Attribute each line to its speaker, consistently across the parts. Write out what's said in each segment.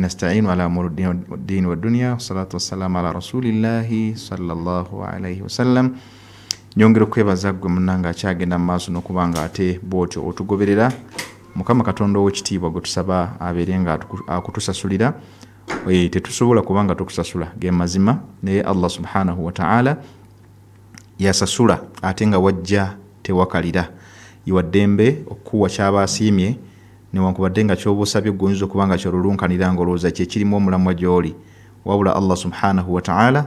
Speaker 1: نستعين على أمور الدين والدنيا والصلاة والسلام على رسول الله صلى الله عليه وسلم. Nyongera kwebaza gwe munanga akyagenda maaso n'okubanga ate bw'otyo otugoberera. Mukama Katonda ow'ekitiibwa gwe tusaba abeere nga akutusasulira. Tetusobola kubanga tukusasula ge mazima, naye Allah subhanahu wa ta'ala yasasula ate nga wajja tewakalira. Iwaddembe okuwa kyaba asiimye newankubadde nga ky'oba osabye ggwe okubanga kyolulunkanira ng'olowooza kye kirimu omulamwa gy'oli. Wabula Allah subhanahu wa ta'ala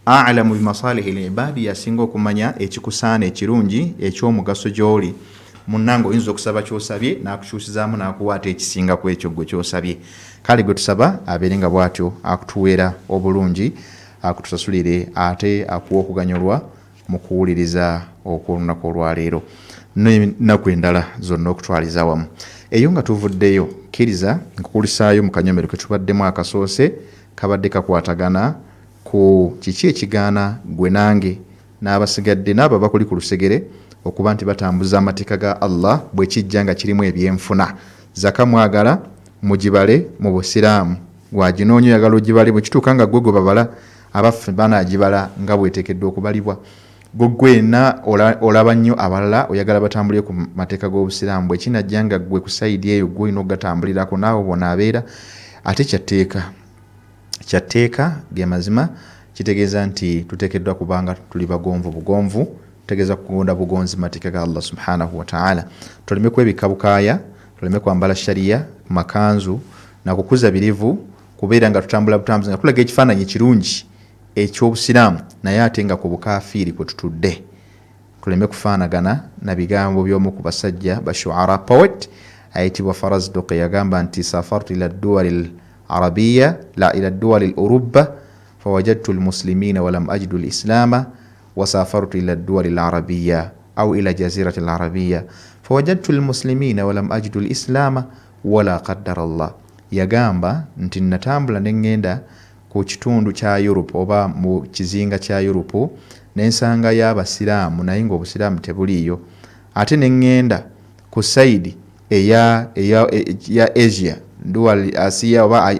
Speaker 1: a'lamu bimasalihi al-ibadi, yasinga okumanya ekikusaana ekirungi eky'omugaso gy'oli. Munnange oyinza okusaba ky'osabye n'akukyusizaamu n'akuwa ate ekisinga ku ekyo gwe ky'osabye. Kale gwe tusaba abeere nga bw'atyo akutuweera obulungi, akutusasulire ate akuwa okuganyulwa mu kuwuliriza okw'olunaku olwaleero n'ennaku endala zonna okutwaliza wamu. Eyo nga tuvuddeyo kkiriza nkukulisaayo mu kanyomero ke tubaddemu akasoose kabadde kakwatagana ku kiki ekigaana gwe nange n'abasigadde n'abo abakuli ku lusegere okuba nti batambuza amateeka ga Allah bwe kijja nga kirimu ebyenfuna. Zaka mwagala mugibale mu busiraamu, waginoonya oyagala ogibale, bwe kituuka nga gwe babala abaffe banaagibala nga bweteekeddwa okubalibwa. Gwena olaba nnyo abalala oyagala batambulire ku mateeka g'obusiraamu, bwe kinajja nga gwe ku sayidi eyo gwe olina ogatambulirako naawe bonaabeera. Ate kyatteeka ge mazima kitegeeza nti tuteekeddwa kubanga tuli bagonvu bugonvu, tutegeeza kugonda bugonzi mateeka ga Allah subhanahu wa ta'ala. Tuleme kwebika bukaaya, tuleme kwambala shariya makanzu na kukuza birivu, kubeera nga tutambula butambuzi nga tulaga ekifaananyi kirungi eky'obusiraamu naye ate nga ku bukaafiiri kwe tutudde. Tuleme kufaanagana na bigambo by'omu ku basajja bashuara poet ayitibwa Faraz Duqi, yagamba nti safartu ila duwali al-arabiyya la ila duwali al-urubba fawajadtu al-muslimina walam ajidu al-islama wa safartu ila duwali al-arabiyya au ila jazirati al-arabiyya fawajadtu al-muslimina walam ajidu al-islama wala qaddara Allah. Yagamba nti natambula n'engenda ku kitundu kya Europe oba mu kizinga kya Europe n'ensanga y'abasiraamu naye ng'obusiraamu tebuliiyo. Ate n'engenda ku sayidi eya Asia, dual Asia oba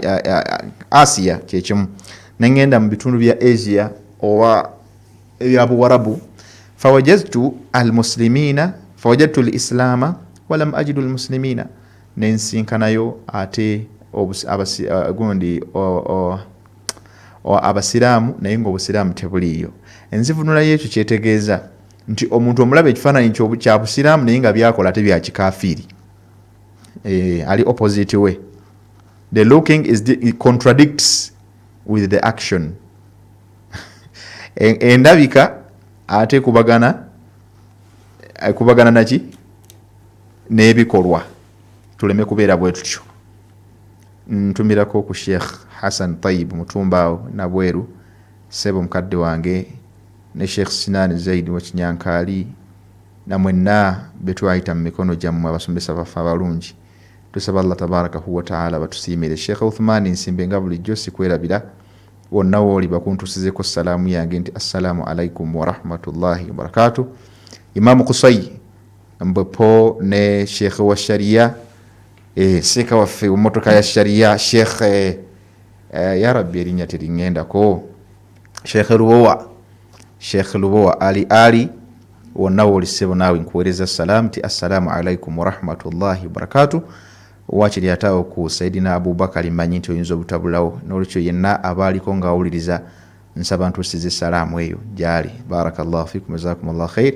Speaker 1: Asia kyekimu, n'engenda mu bitundu bya Asia oba ebya Buwarabu fawajadtu al-islaama walam ajidu al-muslimina, n'ensinkanayo ate gundi abasiraamu naye ng'obusiraamu tebuliiyo. Enzivunula y'ekyo kyetegeeza nti omuntu omulaba ekifaananyi kya busiraamu naye nga byakola ate bya kikaafiiri, ali opposite we. The looking it contradicts with the action. Endabika ate kubagana naki n'ebikolwa. Tuleme kubeera bwe tutyo. Ntumirako ku Sheikh Hassan Tayyib Mutumbaawo Nabweru, Sebo mukadde wange, ne Sheikh Sinan Zaidi wa Kinyankaali, na mwenna betwayita mu mikono gyammwe abasomesa baffe abalungi. Tusaba Allah tabarakahu wa ta'ala batusiimire. Sheikh Uthmani Nsimbe nga bulijjo sikwerabira, wonna wooli bakuntusizeko salaamu yange nti assalamu alaikum wa rahmatullahi wa barakatuh. Imamu Qusay Mbepo ne Sheikh wa Sharia, seeka waffe mmotoka ya Sharia, Sheikh ya Rabbi erinnya teriŋŋendako, Sheikh Lubowa Ali wonna wooli ssebo naawe nkuweereza salaamu ti assalamu alaikum wa rahmatullahi wa barakatuh. Waakiri ataawo ku Sayyidina Abubakar mmanyi nti oyinza obutabulawo, n'olwekyo yenna abaaliko ng'awuliriza nsaba ntuusize salaamu eyo gy'ali. Barakallahu fikum, jazakumullahu khair.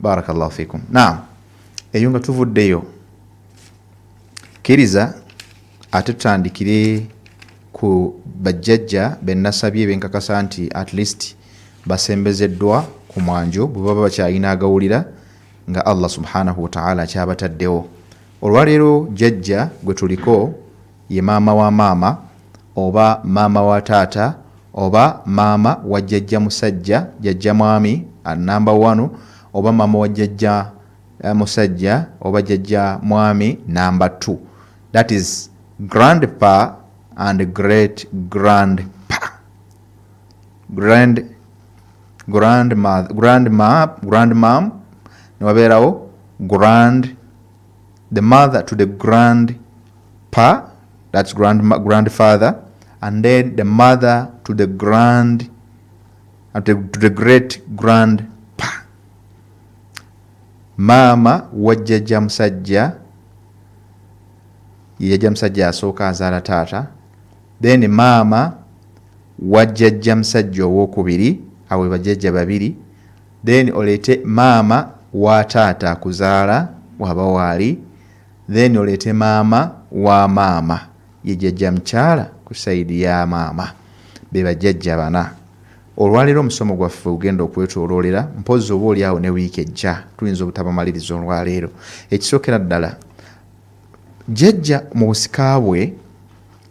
Speaker 1: Barakallahu fikum. Naam, eyo nga tuvuddeyo kkiriza ate tutandikire ku bajjajja be nasabye benkakasa nti at least basembezeddwa ku mwanjo bwe baba bakyalina agawulira nga Allah subhanahu wa ta'ala kyabataddewo. Olwaleero jjajja gwe tuliko ye maama wa maama oba maama wa taata oba maama wa jjajja musajja, jjajja mwami number 1, oba maama wa jjajja musajja oba jjajja mwami number 2. That is grandpa and great grandpa. Grandmom newabeerawo the mother to the grandpa that's grandfather, and then the mother to the great grandpa. Maama wa jjajja musajja, jjajja musajja asooka azaala taata, then maama wa jjajja musajja owookubiri, awo bajjajja babiri, then oleete maama wa taata akuzaala waba waali, then oleete maama wa maama ye jjajja mukyala ku sayidi ya maama, be bajjajja bana. Olwaleero omusomo gwaffe ugenda okwetooloolera, mpozi oba oli awo ne wiiki ejja tuyinza obutabamaliriza olwaleero. Ekisookera ddala, jjajja mu busika bwe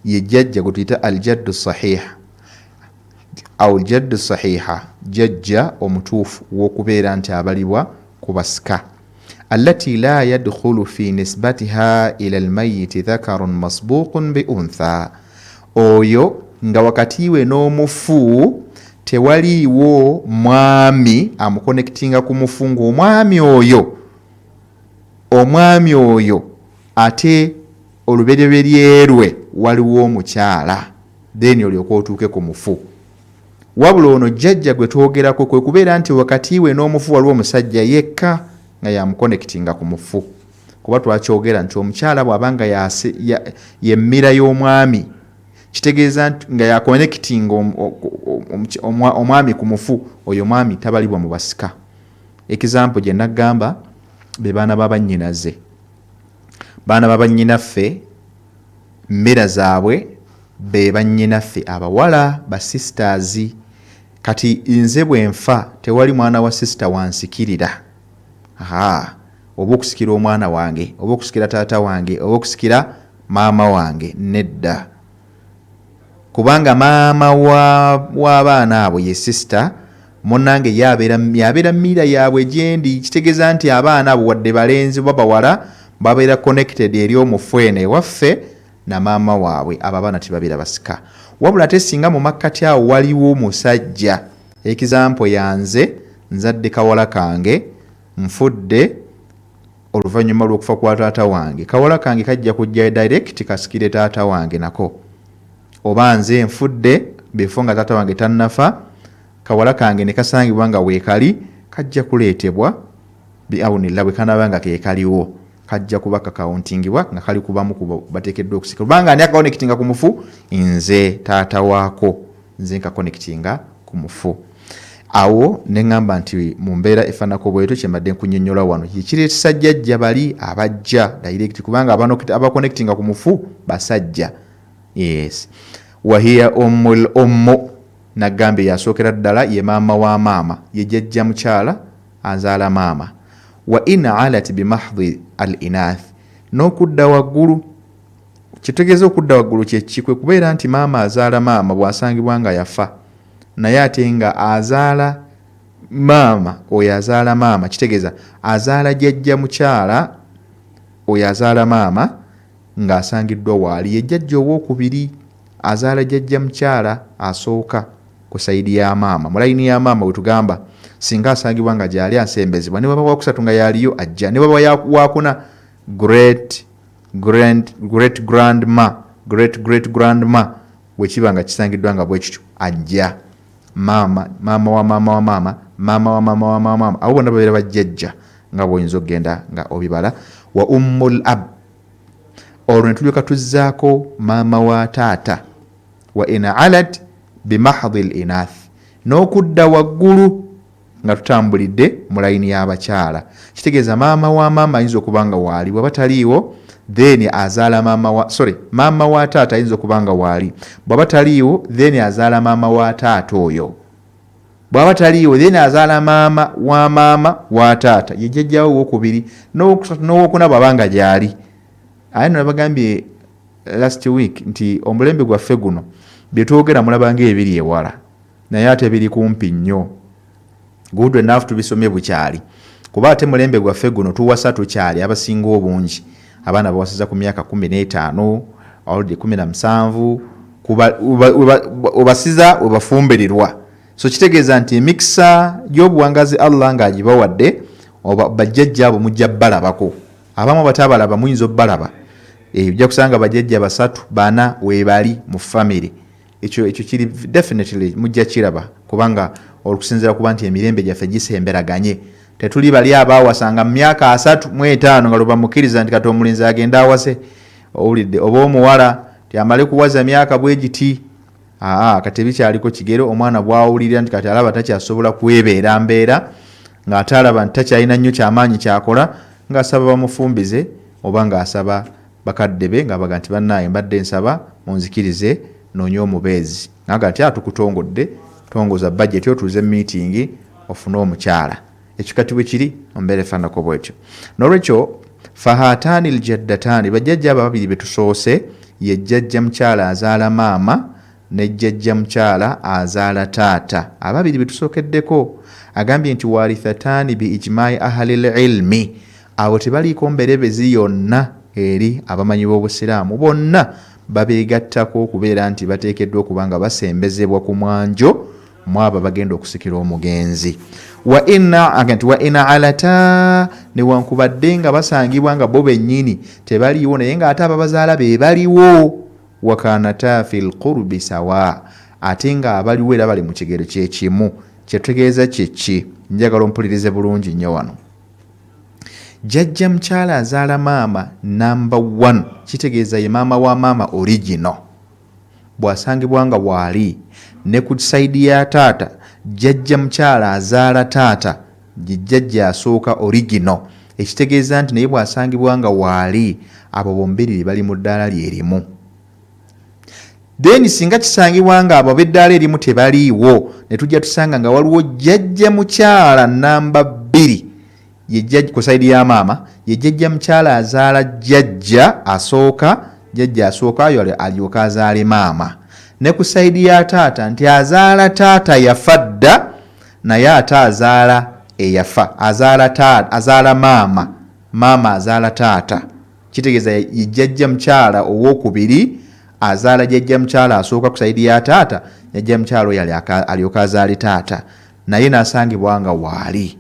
Speaker 1: ye jjajja gwe tuyita aljaddu sahiha aw aljaddu sahiha, jjajja omutuufu w'okubeera nti abalibwa ku basika, allati la yadkhulu fi nisbatiha ila almayiti dhakarun masbuqun bi untha, oyo nga wakati we n'omufu tewaliiwo mwami amukonektinga ku mufu, ng'omwami oyo ate olubereberye lwe waliwo omukyala, then olyoka otuuke ku mufu. Wabula ono jjajja gwe twogerako kwe kubeera nti wakati we n'omufu waliwo omusajja yekka nga yamukonektinga ku mufu. Kuba twakyogera nti omukyala bw'abanga yemmira y'omwami, kitegeeza nti nga yakonektinga omwami ku mufu, oyo mwami tabalibwa mu basika. Example gye nagamba be baana b'abannyinaze. Baana b'abannyinaffe mmera zaabwe be bannyinaffe abawala, ba sisters. Kati nze bwe nfa tewali mwana wa sister wansikirira. Oba okusikira omwana wange, oba okusikira taata wange, oba okusikira maama wange, nedda. Kubanga maama w'abaana abo ye sister, munnange yabeera mmira yaabwe gyendi. Kitegeeza nti abaana abo wadde balenzi baba bawala babeera connected eri omufwene waffe na maama waabwe, abo abaana tebabeera basika. Wabula ate singa mu makkati awo waliwo musajja, example yanze nzadde kawala kange, nfudde oluvannyuma lw'okufa kwa taata wange, kawala kange kajja kujja direct kasikire taata wange nako. Oba nze nfudde befo nga taata wange tannafa, kawala kange ne kasangibwa nga weekali, kajja kuleetebwa biawunillah bwe kanabanga keekaliwo, kajja kuba kakauntingibwa nga kali kubamu ku bateekeddwa okusikira. Kubanga ani akakonektinga ku mufu? Nze taata waako, nze nkakonektinga ku mufu. Awo ne ngamba nti mu mbeera efaanako bwetyo kye mbadde nkunnyonnyola wano, yekireetesa jjajja bali abajja direct, kubanga abakonektinga ku mufu basajja. Yes. Wahiya ummul ummu, nagambe yasookera ddala ye maama wa maama, ye jjajja mukyala azaala maama. Wa in alat bimahdhi al inath, n'okudda waggulu. Kitegeeza okudda waggulu kye kubeera nti maama azaala maama bw'asangibwa nga yafa, naye ate nga azaala maama oyo azaala maama, kitegeeza azaala jjajja mukyala oyo azaala maama ng'asangiddwa waali, ye jjajja owookubiri azaala jjajja mukyala asooka ku sayidi ya maama. Mu layini ya maama we tugamba singa asangibwa nga gyali asembezebwa, ne baba wakusatu nga yaliyo ajja, ne baba wakuna great grandma bwekiba nga kisangiddwa nga bwe kityo ajja. Maama wa maama wa maama, maama wa maama wa maama, abo bonna babeera bajjajja nga bw'oyinza okugenda nga obibala. Wa ummul ab, olwo ne tulyoka tuzzaako maama wa taata. Wa in alat bimahdhi al inath, n'okudda waggulu nga tutambulidde mu layini y'abakyala. Kitegeeza maama wa maama ayinza okuba nga waali, bw'aba taliiwo then azaala maama wa taata ayinza okuba nga waali, bw'aba taliiwo then azaala maama wa taata oyo, bw'aba taliiwo then azaala maama wa taata, ye jjajjaawo owookubiri, n'owookuna bw'aba nga gyali. Aye nno nabagambye last week nti omulembe gwaffe guno bye twogera mulabanga ebiri ewala, naye ate biri kumpi nnyo. Good enough tubisomye bukyali, kuba ate mulembe gwaffe guno tuwasa tukyali abasinga obungi. Abaana bawasiza ku myaka 15 already 17, obasiza obafumbirirwa. So kitegeeza nti emikisa gy'obuwangazi Allah ng'agibawadde, bajjajja abo mujja balabako. Abamu batabalaba muyinza obbalaba. ojja kusanga bajjajja basatu bana webali mu family. Ekyo kiri definitely mujja kiraba kubanga okusinzira kuba nti emirembe gyaffe gisemberaganye. Tetuli bali abaawasanga mu myaka 35 nga lubamukiriza nti kati omulinzi agenda awase owulidde oba omuwala tiamale kuwaza myaka bwe giti. Kati bikyaliko kigero omwana bwawulira nti kati alaba takyasobola kwebeera mbeera ng'ate alaba nti takyalina nnyo kyamaanyi kyakola ng'asaba bamufumbize oba ng'asaba bakadde be ng'abaga nti bannaaye mbadde nsaba munzikirize noonye omubeezi naga ati atukutongodde tongoza budget otuuze meeting ofune omukyala. Ekyo kati bwe kiri ombeera efaanako bwetyo. N'olwekyo fahatani aljaddataani bajjajja babiri betusoose ye jjajja mukyala azaala maama ne jjajja mukyala azaala taata. Ababiri betusookeddeko agambye nti warithatani bi ijma'i ahli ilmi. Abo tebaliiko mberebezi yonna eri abamanyi b'obusiraamu bonna babeegattako okubeera nti bateekeddwa okuba nga basembezebwa ku mwanjo mu abo bagenda okusikira omugenzi. Wa ina alata newankubadde nga basangibwa nga bo bennyini tebaliiwo naye ng'ate ababazaala be baliwo. Wakanata fil qurbi sawa, ate nga abaliwo era bali mu kigero kyekimu. Kyetegeeza kyeki njagala ompulirize bulungi nnyo wano. Jjajja mukyala azaala maama number 1 kitegeeza ye maama wa maama original. Bw'asangibwa nga waali ne ku saidi ya taata jjajja mukyala azaala taata jjajja asooka original. Ekitegeeza nti naye bw'asangibwa nga waali abo bombiriri bali mu ddaala lyerimu. Then singa kisangibwa nga abo b'eddaala erimu tebaliiwo ne tujja tusanga nga waliwo jjajja mukyala number 2 ye jjajja ku saidi ya maama ye jjajja mukyala azaala jjajja asooka ayo alyoka azaale maama. Ne ku saidi ya taata nti azaala taata yafa dda naye ate azaala eyafa azaala maama azaala taata. Kitegeeza ye jjajja mukyala owokubiri azaala jjajja mukyala asooka ku saidi ya taata, jjajja mukyala oyo alyoka azaale taata naye n'asangibwa nga waali.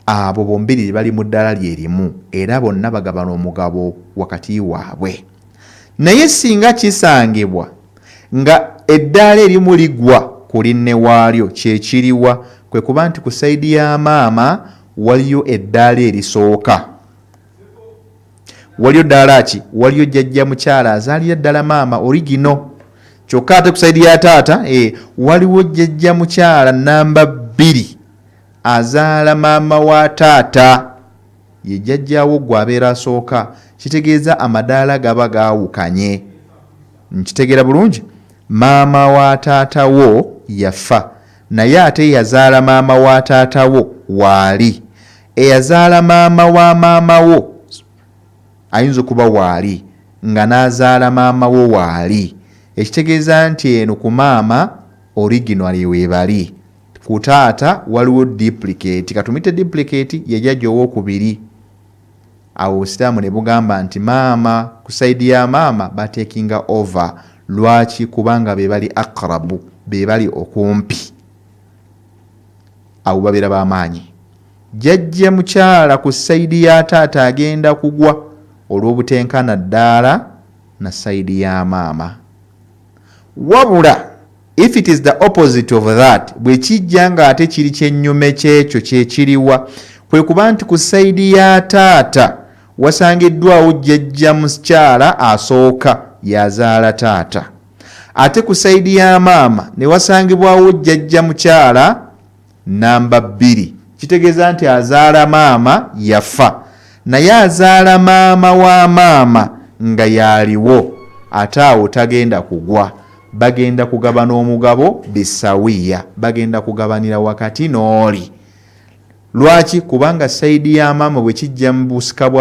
Speaker 1: Abo bombiriri bali mu ddaala lyerimu era bonna bagabana omugabo wakati waabwe. Naye singa kisangibwa nga eddaala erimu ligwa ku linne waalyo kyekiriwa kwe kuba nti ku saidi ya maama waliyo eddaala erisooka. Waliyo ddaala ki? Waliyo jjajja mukyala azaalira ddala maama original. Kyokka ate ku saidi ya taata waliwo jjajja mukyala number 2 azaala maama wa taata ye jjajjaawo gwe abeera asooka. Kitegeeza amadaala gaba gaawukanye. Nkitegeera bulungi? Maama wa taata wo yafa naye ate yazaala maama wa taata wo waali. Eyazaala maama wa maama wo ayinza okuba waali nga n'azaala maama wo waali. Ekitegeeza nti eno ku maama original weebali. Ku taata waliwo duplicate. Katumite duplicate ye jjajja owokubiri. Awo obusiraamu ne bugamba nti maama ku saidi ya maama batekinga over. Lwaki? Kubanga be bali aqrabu, be bali okumpi. Awo babeera b'amaanyi. Jjajja mukyala ku saidi ya taata agenda kugwa olw'obutenkana ddaala na saidi ya maama. Wabula if it is the opposite of that, bwe kijja nga ate kiri kyennyume kyekyo kyekiriwa kwe kuba nti ku saidi ya taata wasangiddwawo jjajja mukyala asooka yazaala taata, ate ku saidi ya maama ne wasangibwawo jjajja mukyala namba 2. Kitegeeza nti azaala maama yafa naye azaala maama wa maama nga yaaliwo, ate awo tagenda kugwa. Bagenda kugabana omugabo bisawiya, bagenda kugabanira wakati n'oli. Lwaki? Kubanga saidi ya maama bwe kijja mu busika bwa